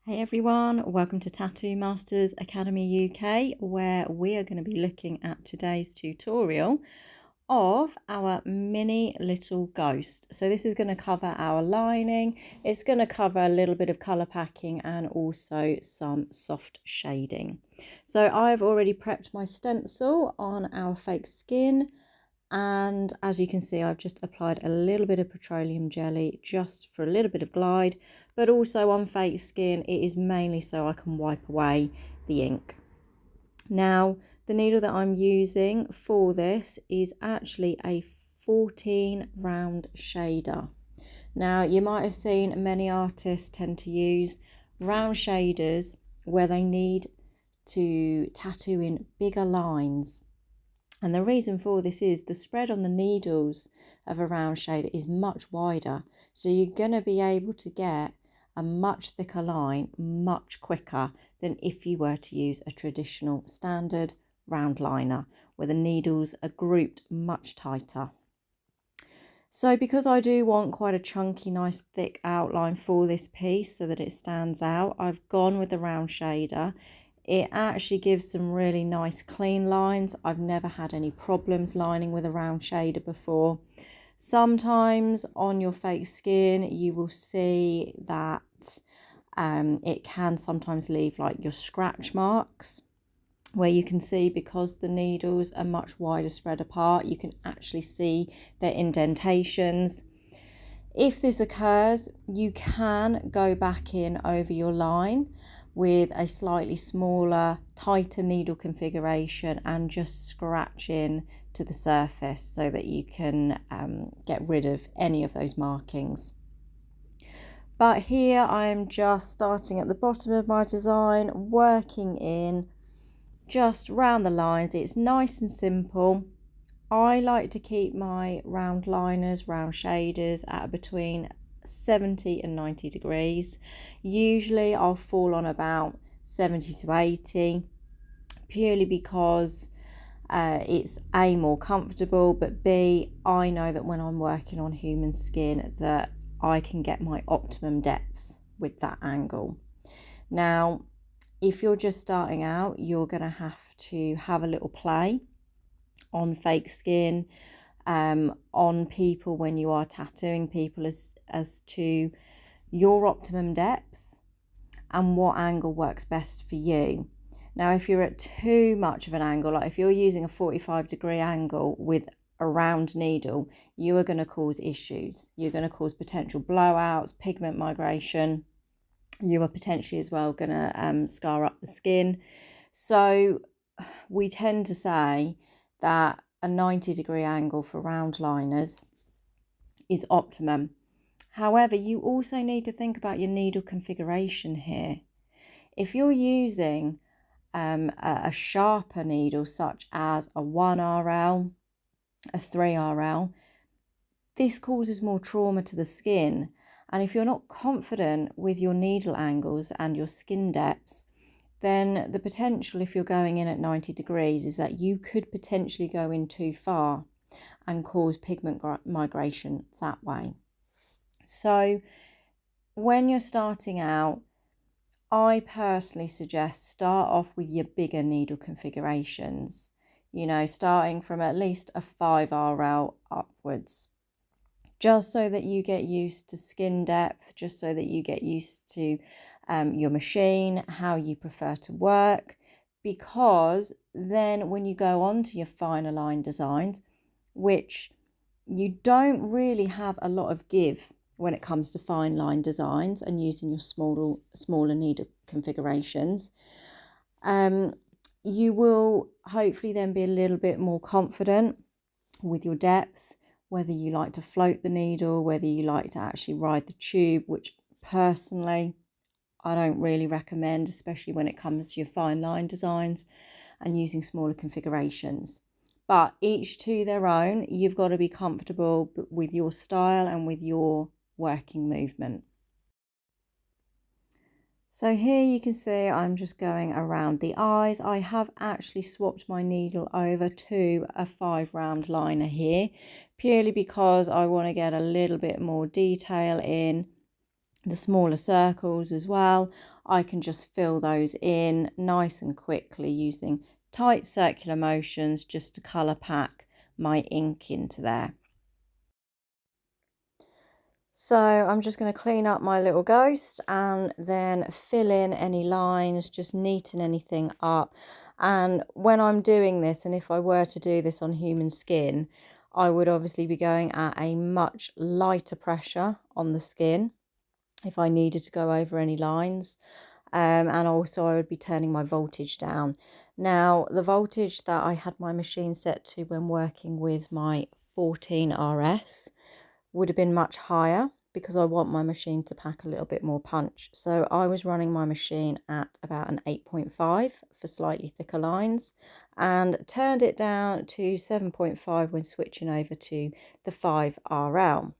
Hey everyone, welcome to Tattoo Masters Academy UK, where we are going to be looking at today's tutorial of our mini little ghost. So this is going to cover our lining, it's going to cover a little bit of colour packing and also some soft shading. So I've already prepped my stencil on our fake skin. And as you can see, I've just applied a little bit of petroleum jelly just for a little bit of glide, but also on fake skin, it is mainly so I can wipe away the ink. Now, the needle that I'm using for this is actually a 14 round shader. Now, you might have seen many artists tend to use round shaders where they need to tattoo in bigger lines. And the reason for this is the spread on the needles of a round shader is much wider. So you're going to be able to get a much thicker line much quicker than if you were to use a traditional standard round liner where the needles are grouped much tighter. So because I do want quite a chunky, nice thick outline for this piece so that it stands out, I've gone with the round shader. It actually gives some really nice clean lines. I've never had any problems lining with a round shader before. Sometimes on your fake skin, you will see that it can sometimes leave like your scratch marks where you can see because the needles are much wider spread apart, you can actually see their indentations. If this occurs, you can go back in over your line with a slightly smaller, tighter needle configuration and just scratch in to the surface so that you can get rid of any of those markings. But here I am just starting at the bottom of my design, working in just round the lines. It's nice and simple. I like to keep my round liners, round shaders at between 70 and 90 degrees. Usually I'll fall on about 70 to 80 purely because it's A, more comfortable, but B, I know that when I'm working on human skin that I can get my optimum depth with that angle. Now, if you're just starting out, you're going to have a little play on fake skin, on people when you are tattooing people as to your optimum depth and what angle works best for you. Now, if you're at too much of an angle, like if you're using a 45-degree angle with a round needle, you are going to cause issues. You're going to cause potential blowouts, pigment migration. You are potentially as well going to scar up the skin. So we tend to say that a 90-degree angle for round liners is optimum. However, you also need to think about your needle configuration here. If you're using a sharper needle such as a 1RL, a 3RL, this causes more trauma to the skin. And if you're not confident with your needle angles and your skin depths, then the potential, if you're going in at 90 degrees, is that you could potentially go in too far and cause pigment migration that way. So when you're starting out, I personally suggest start off with your bigger needle configurations, starting from at least a 5RL upwards, just so that you get used to skin depth, just so that you get used to your machine, how you prefer to work, because then when you go on to your finer line designs, which you don't really have a lot of give when it comes to fine line designs and using your smaller needle configurations, you will hopefully then be a little bit more confident with your depth, whether you like to float the needle, whether you like to actually ride the tube, which personally I don't really recommend, especially when it comes to your fine line designs and using smaller configurations. But each to their own, you've got to be comfortable with your style and with your working movement. So here you can see I'm just going around the eyes. I have actually swapped my needle over to a 5-round liner here, purely because I want to get a little bit more detail in the smaller circles as well, I can just fill those in nice and quickly using tight circular motions just to colour pack my ink into there. So I'm just going to clean up my little ghost and then fill in any lines, just neaten anything up. And when I'm doing this, and if I were to do this on human skin, I would obviously be going at a much lighter pressure on the skin if I needed to go over any lines. And also I would be turning my voltage down. Now, the voltage that I had my machine set to when working with my 14 RS would have been much higher because I want my machine to pack a little bit more punch. So I was running my machine at about an 8.5 for slightly thicker lines and turned it down to 7.5 when switching over to the 5RL.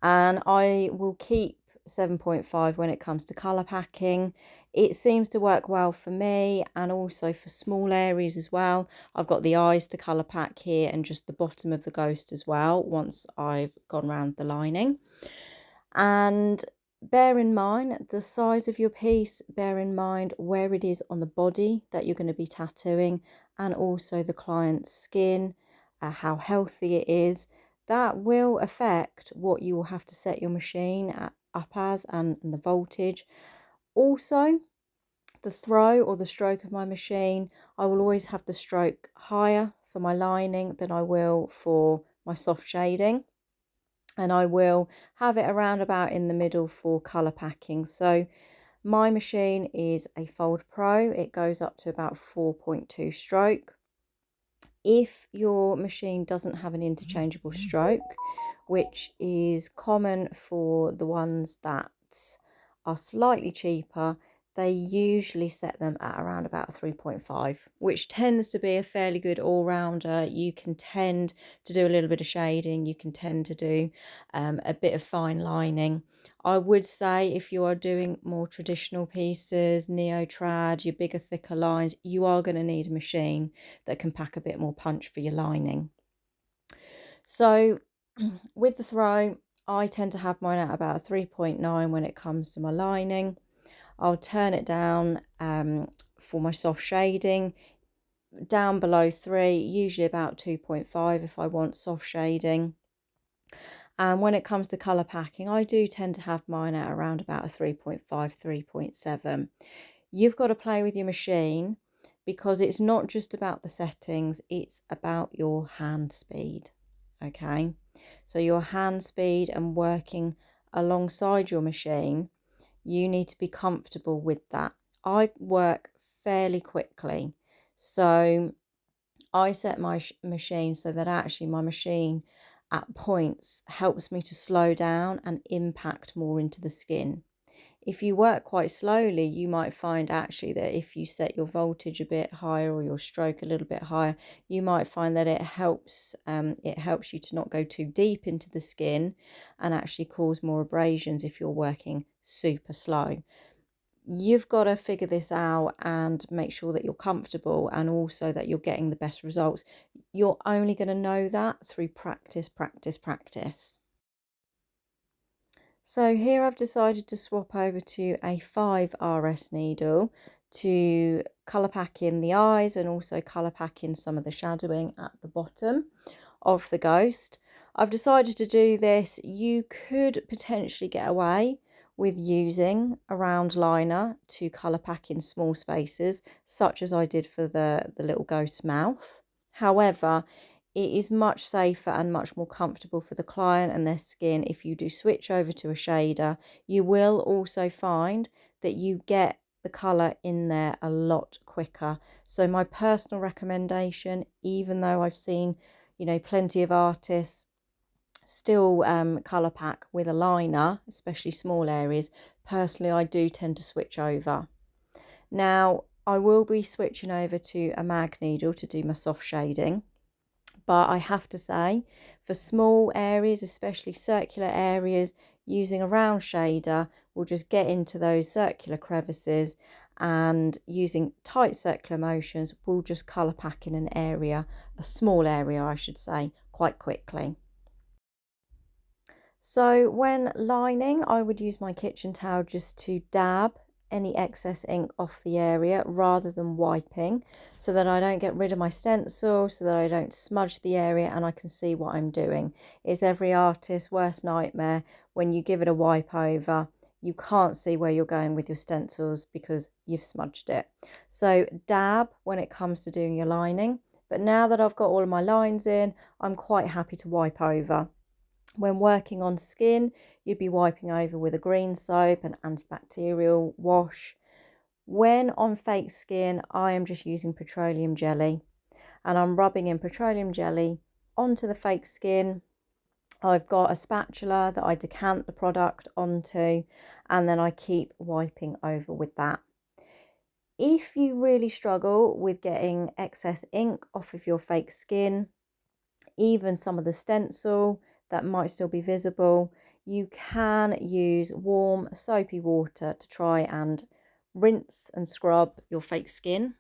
And I will keep 7.5 when it comes to colour packing. It seems to work well for me and also for small areas as well. I've got the eyes to colour pack here and just the bottom of the ghost as well once I've gone round the lining. And bear in mind the size of your piece, bear in mind where it is on the body that you're going to be tattooing, and also the client's skin, how healthy it is. That will affect what you will have to set your machine up as and the voltage. Also, the throw or the stroke of my machine, I will always have the stroke higher for my lining than I will for my soft shading. And I will have it around about in the middle for colour packing. So my machine is a Fold Pro. It goes up to about 4.2 stroke. If your machine doesn't have an interchangeable stroke, which is common for the ones that are slightly cheaper, they usually set them at around about 3.5, which tends to be a fairly good all-rounder. You can tend to do a little bit of shading, you can tend to do a bit of fine lining. I would say if you are doing more traditional pieces, neo-trad, your bigger, thicker lines, you are going to need a machine that can pack a bit more punch for your lining. So with the throw, I tend to have mine at about 3.9 when it comes to my lining. I'll turn it down for my soft shading, down below 3, usually about 2.5 if I want soft shading. And when it comes to colour packing, I do tend to have mine at around about a 3.5, 3.7. You've got to play with your machine because it's not just about the settings, it's about your hand speed. Okay, so your hand speed and working alongside your machine, you need to be comfortable with that. I work fairly quickly, so I set my machine so that actually my machine at points helps me to slow down and impact more into the skin. If you work quite slowly, you might find actually that if you set your voltage a bit higher or your stroke a little bit higher, you might find that it helps you to not go too deep into the skin and actually cause more abrasions if you're working super slow. You've got to figure this out and make sure that you're comfortable and also that you're getting the best results. You're only going to know that through practice, practice, practice. So here I've decided to swap over to a 5RS needle to colour pack in the eyes and also colour pack in some of the shadowing at the bottom of the ghost. I've decided to do this. You could potentially get away with using a round liner to colour pack in small spaces, such as I did for the little ghost's mouth. However, it is much safer and much more comfortable for the client and their skin if you do switch over to a shader. You will also find that you get the colour in there a lot quicker. So my personal recommendation, even though I've seen, plenty of artists still colour pack with a liner, especially small areas, personally I do tend to switch over. Now I will be switching over to a mag needle to do my soft shading, but I have to say for small areas, especially circular areas, using a round shader will just get into those circular crevices, and using tight circular motions will just colour pack in an area, a small area I should say, quite quickly. So when lining, I would use my kitchen towel just to dab any excess ink off the area rather than wiping, so that I don't get rid of my stencil, so that I don't smudge the area and I can see what I'm doing. It's every artist's worst nightmare when you give it a wipe over. You can't see where you're going with your stencils because you've smudged it. So dab when it comes to doing your lining. But now that I've got all of my lines in, I'm quite happy to wipe over. When working on skin, you'd be wiping over with a green soap, an antibacterial wash. When on fake skin, I am just using petroleum jelly, and I'm rubbing in petroleum jelly onto the fake skin. I've got a spatula that I decant the product onto, and then I keep wiping over with that. If you really struggle with getting excess ink off of your fake skin, even some of the stencil that might still be visible, you can use warm soapy water to try and rinse and scrub your fake skin.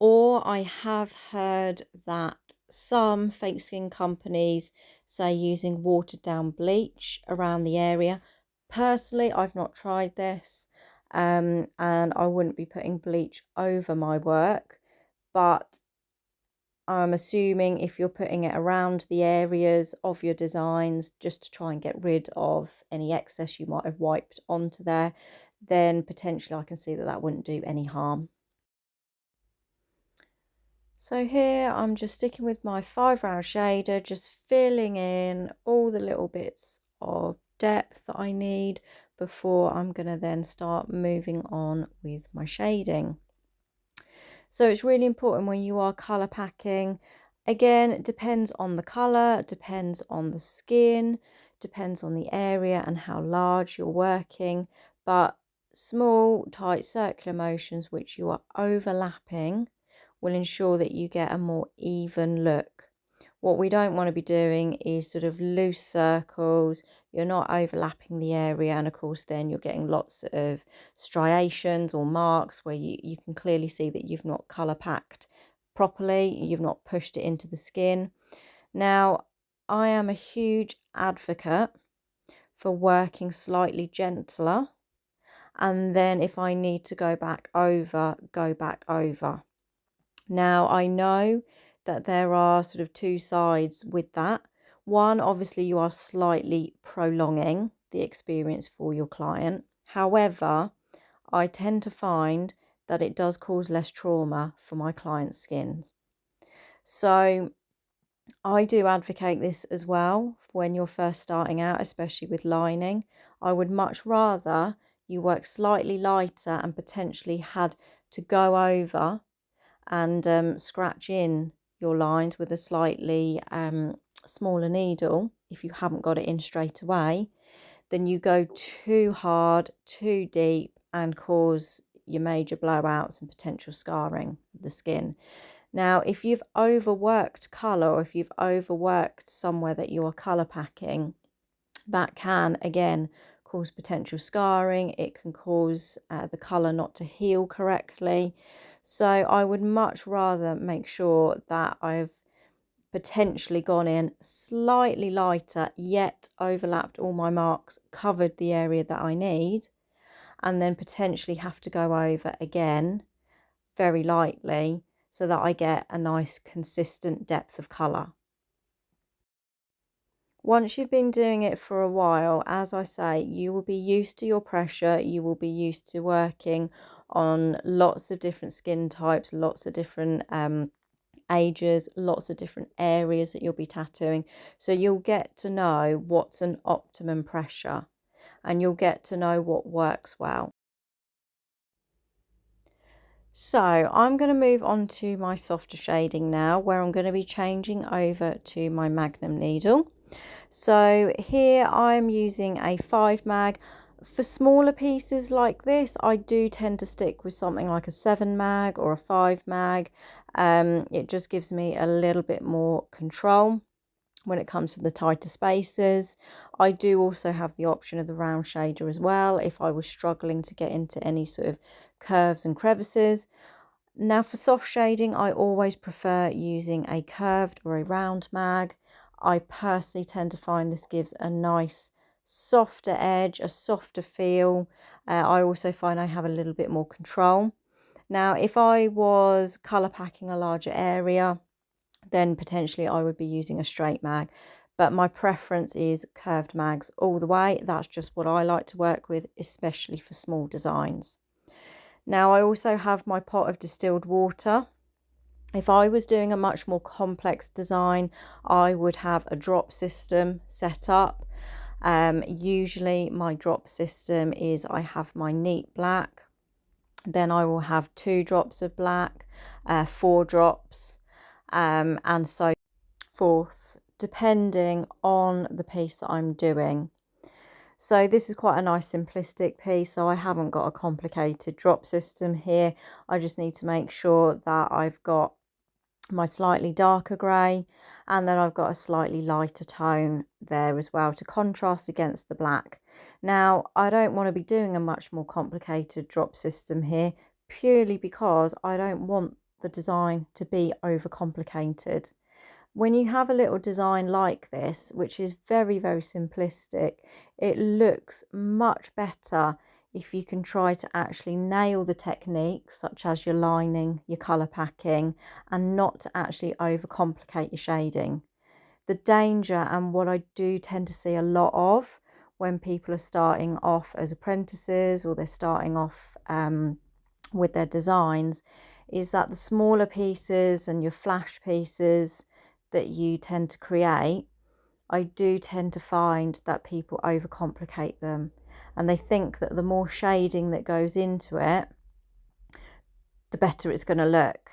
Or I have heard that some fake skin companies say using watered down bleach around the area. Personally, I've not tried this, and I wouldn't be putting bleach over my work, but I'm assuming if you're putting it around the areas of your designs just to try and get rid of any excess you might have wiped onto there, then potentially I can see that that wouldn't do any harm. So here I'm just sticking with my 5 round shader, just filling in all the little bits of depth that I need before I'm going to then start moving on with my shading. So it's really important when you are colour packing. Again, it depends on the colour, depends on the skin, depends on the area and how large you're working. But small, tight circular motions which you are overlapping will ensure that you get a more even look. What we don't want to be doing is sort of loose circles. You're not overlapping the area, and of course then you're getting lots of striations or marks where you can clearly see that you've not colour packed properly, you've not pushed it into the skin. Now, I am a huge advocate for working slightly gentler, and then if I need to go back over, go back over. Now, I know that there are sort of two sides with that. One, obviously, you are slightly prolonging the experience for your client. However, I tend to find that it does cause less trauma for my clients' skins. So I do advocate this as well when you're first starting out, especially with lining. I would much rather you work slightly lighter and potentially had to go over and scratch in your lines with a slightly smaller needle if you haven't got it in straight away, then you go too hard, too deep, and cause your major blowouts and potential scarring of the skin. Now, if you've overworked colour, or if you've overworked somewhere that you are colour packing, that can again cause potential scarring. It can cause the colour not to heal correctly. So I would much rather make sure that I've potentially gone in slightly lighter, yet overlapped all my marks, covered the area that I need, and then potentially have to go over again very lightly so that I get a nice consistent depth of colour. Once you've been doing it for a while, as I say, you will be used to your pressure, you will be used to working on lots of different skin types, lots of different ages, lots of different areas that you'll be tattooing. So you'll get to know what's an optimum pressure, and you'll get to know what works well. So I'm going to move on to my softer shading now, where I'm going to be changing over to my Magnum needle. So here I'm using a 5 mag. For smaller pieces like this, I do tend to stick with something like a 7 mag or a 5 mag. It just gives me a little bit more control when it comes to the tighter spaces. I do also have the option of the round shader as well if I was struggling to get into any sort of curves and crevices. Now for soft shading, I always prefer using a curved or a round mag. I personally tend to find this gives a nice softer edge, a softer feel. I also find I have a little bit more control. Now, if I was colour packing a larger area, then potentially I would be using a straight mag. But my preference is curved mags all the way. That's just what I like to work with, especially for small designs. Now, I also have my pot of distilled water. If I was doing a much more complex design, I would have a drop system set up. Usually my drop system is I have my neat black, then I will have 2 drops of black, 4 drops, and so forth, depending on the piece that I'm doing. So this is quite a nice simplistic piece, so I haven't got a complicated drop system here. I just need to make sure that I've got my slightly darker grey, and then I've got a slightly lighter tone there as well to contrast against the black. Now, I don't want to be doing a much more complicated drop system here, purely because I don't want the design to be overcomplicated. When you have a little design like this, which is very, very simplistic, it looks much better if you can try to actually nail the techniques, such as your lining, your colour packing, and not to actually overcomplicate your shading. The danger, and what I do tend to see a lot of when people are starting off as apprentices, or they're starting off with their designs, is that the smaller pieces and your flash pieces that you tend to create, I do tend to find that people overcomplicate them, and they think that the more shading that goes into it, the better it's going to look.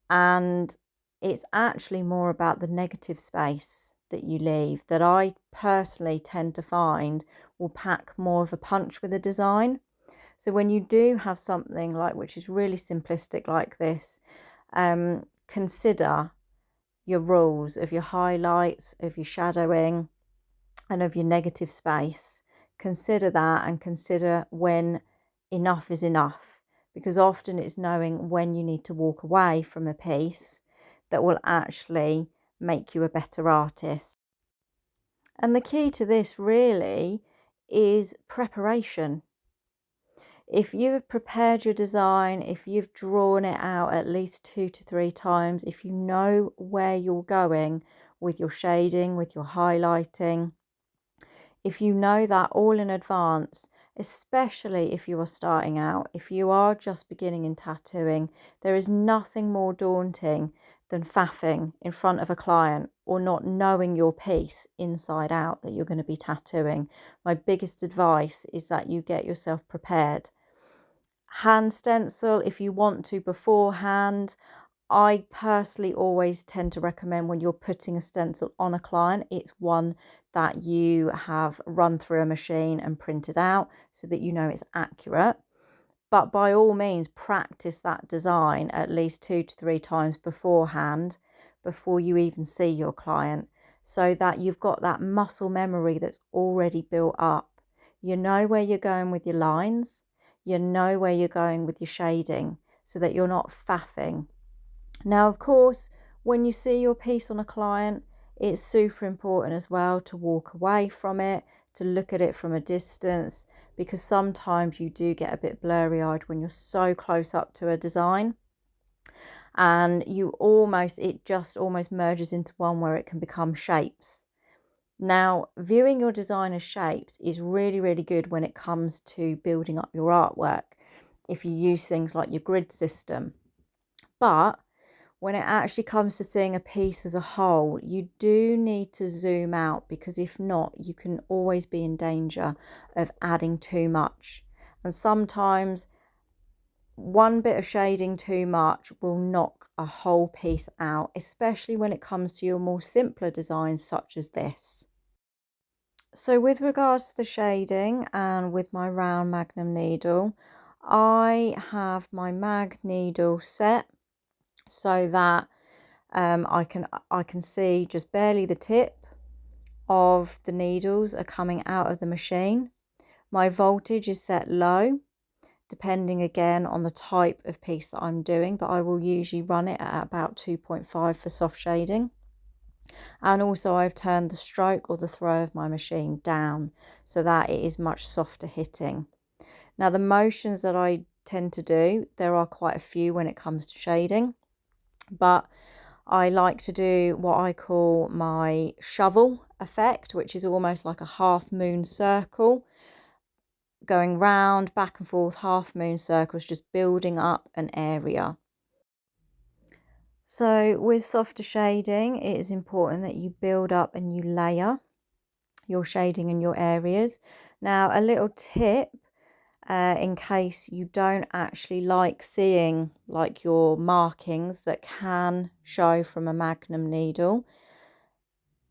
And it's actually more about the negative space that you leave that I personally tend to find will pack more of a punch with a design. So when you do have something like, which is really simplistic like this, consider your rules of your highlights, of your shadowing, and of your negative space. Consider that, and consider when enough is enough, because often it's knowing when you need to walk away from a piece that will actually make you a better artist. And the key to this really is preparation. If you have prepared your design, if you've drawn it out at least 2 to 3 times, if you know where you're going with your shading, with your highlighting, if you know that all in advance, especially if you are starting out, if you are just beginning in tattooing, there is nothing more daunting than faffing in front of a client or not knowing your piece inside out that you're going to be tattooing. My biggest advice is that you get yourself prepared. Hand stencil if you want to beforehand. I personally always tend to recommend, when you're putting a stencil on a client, it's one that you have run through a machine and printed out so that you know it's accurate. But by all means, practice that design at least 2 to 3 times beforehand, before you even see your client, so that you've got that muscle memory that's already built up. You know where you're going with your lines, you know where you're going with your shading, so that you're not faffing. Now, of course, when you see your piece on a client, it's super important as well to walk away from it, to look at it from a distance, because sometimes you do get a bit blurry-eyed when you're so close up to a design, and it just almost merges into one where it can become shapes. Now, viewing your design as shapes is really, really good when it comes to building up your artwork, if you use things like your grid system. But when it actually comes to seeing a piece as a whole, you do need to zoom out, because if not, you can always be in danger of adding too much. And sometimes one bit of shading too much will knock a whole piece out, especially when it comes to your more simpler designs such as this. So with regards to the shading, and with my round magnum needle, I have my mag needle set so that I can see just barely the tip of the needles are coming out of the machine. My voltage is set low, depending again on the type of piece that I'm doing, but I will usually run it at about 2.5 for soft shading. And also I've turned the stroke or the throw of my machine down so that it is much softer hitting. Now the motions that I tend to do, there are quite a few when it comes to shading, but I like to do what I call my shovel effect, which is almost like a half moon circle, going round, back and forth, half moon circles, just building up an area. So with softer shading, it is important that you build up and you layer your shading in your areas. Now, a little tip, in case you don't actually like seeing like your markings that can show from a Magnum needle,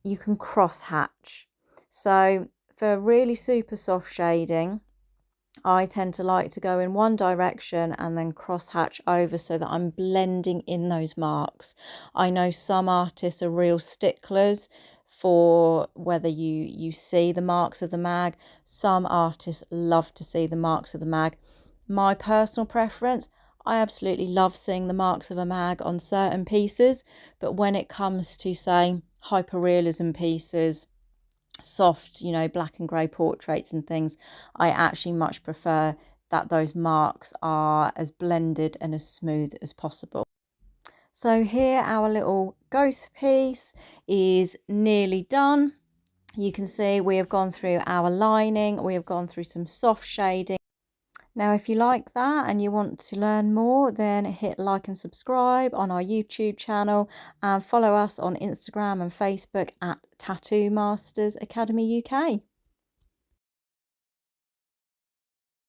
you can cross hatch. So for really super soft shading, I tend to like to go in one direction and then cross hatch over so that I'm blending in those marks. I know some artists are real sticklers for whether you see the marks of the mag. Some artists love to see the marks of the mag. My personal preference, I absolutely love seeing the marks of a mag on certain pieces, but when it comes to, say, hyperrealism pieces, soft, black and grey portraits and things, I actually much prefer that those marks are as blended and as smooth as possible. So here our little ghost piece is nearly done. You can see we have gone through our lining, we have gone through some soft shading. Now, if you like that and you want to learn more, then hit like and subscribe on our YouTube channel and follow us on Instagram and Facebook at Tattoo Masters Academy UK.